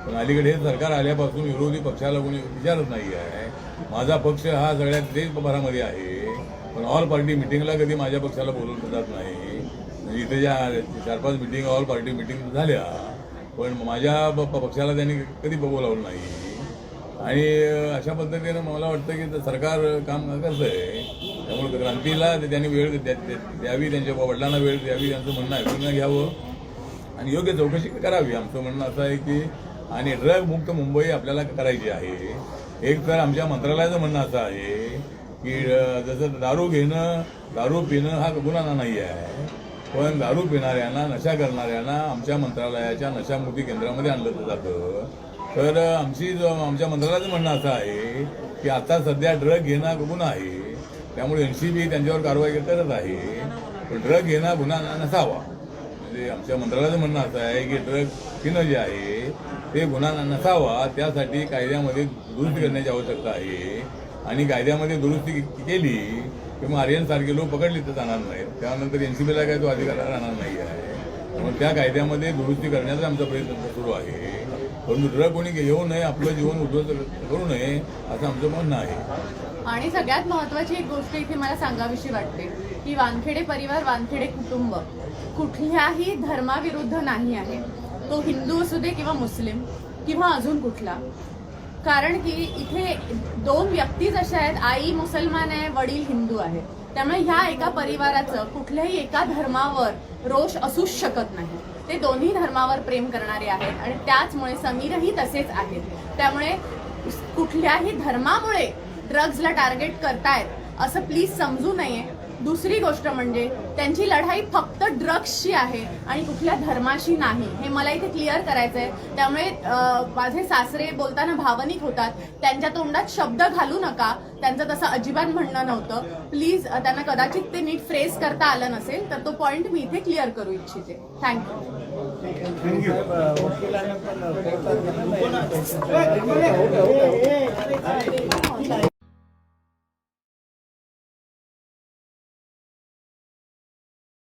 पण अलीकडे हे सरकार आल्यापासून विरोधी पक्षाला कोणी विचारत नाही आहे. माझा पक्ष हा सगळ्यात देशभरामध्ये आहे, पण ऑल पार्टी मिटिंगला कधी माझ्या पक्षाला बोलवलं जात नाही. म्हणजे इथे ज्या 4-5 मिटिंग ऑल पार्टी मिटिंग झाल्या, पण माझ्या पक्षाला त्यांनी कधी बोलावलं नाही. आणि अशा पद्धतीनं मला वाटतं की सरकार काम करतं आहे. त्यामुळे क्रांतीला त्यांनी वेळ द्यावी, त्यांच्या वडिलांना वेळ द्यावी, त्यांचं म्हणणं ऐकून घ्यावं आणि योग्य चौकशी करावी. आमचं म्हणणं असं आहे की आणि ड्रग मुक्त मुंबई आपल्याला करायची आहे. एक तर आमच्या मंत्रालयाचं म्हणणं असं आहे की जसं दारू पिणं हा गुन्हा नाही आहे, पण दारू पिणाऱ्यांना, नशा करणाऱ्यांना आमच्या मंत्रालयाच्या नशामुक्ती केंद्रामध्ये आणलं जातं. तर आमच्या मंत्रालयाचं म्हणणं असं आहे की आता सध्या ड्रग घेणं गुन्हा आहे, त्यामुळे NCB त्यांच्यावर कारवाई करत आहे. पण ड्रग घेणं गुन्हा नसावा. म्हणजे आमच्या मंत्रालयाचं म्हणणं असं आहे की ड्रग पिणं जे आहे ते गुन्हा नसावा. त्यासाठी कायद्यामध्ये दुरुस्ती करण्याची आवश्यकता आहे. आणि कायद्यामध्ये दुरुस्ती केली की मग आर्यनसारखे लोक पकडले तर जाणार नाहीत. त्यानंतर NCBला काही तो अधिकार राहणार नाही आहे. त्यामुळे त्या कायद्यामध्ये दुरुस्ती करण्याचा आमचा प्रयत्न सुरू आहे. परंतु ड्रग कोणी घेऊ नये, आपलं जीवन उद्ध्वस्त करू नये असं आमचं म्हणणं आहे. आणि सगळ्यात महत्त्वाची एक गोष्ट इथे मला सांगावीशी वाटते की वानखेडे परिवार, वानखेडे कुटुंब कुठल्याही धर्माविरुद्ध नाही आहे. तो हिंदू असू दे किंवा मुस्लिम किंवा अजून कुठला. कारण की इथे 2 व्यक्तीच अशा आहेत, आई मुसलमान आहे, वडील हिंदू आहे. त्यामुळे ह्या एका परिवाराचं कुठल्याही एका धर्मावर रोष असूच शकत नाही. ते दोन्ही धर्मावर प्रेम करणारे आहेत आणि त्याचमुळे समीरही तसेच आहेत. त्यामुळे कुठल्याही धर्मामुळे ड्रग्जला टार्गेट करतायत असं प्लीज समजू नये. दुसरी गोष्ट म्हणजे त्यांची लढाई फक्त ड्रग्सची आहे आणि कुठल्या धर्माशी नाही, हे मला इथे क्लिअर करायचं आहे. त्यामुळे माझे सासरे बोलताना भावनिक होतात, त्यांच्या तोंडात शब्द घालू नका. त्यांचं तसं अजिबात म्हणणं नव्हतं. प्लीज त्यांना कदाचित ते नीट फ्रेस करता आलं नसेल तर तो पॉइंट मी इथे क्लिअर करू इच्छिते. थँक्यू. वकिलांना पण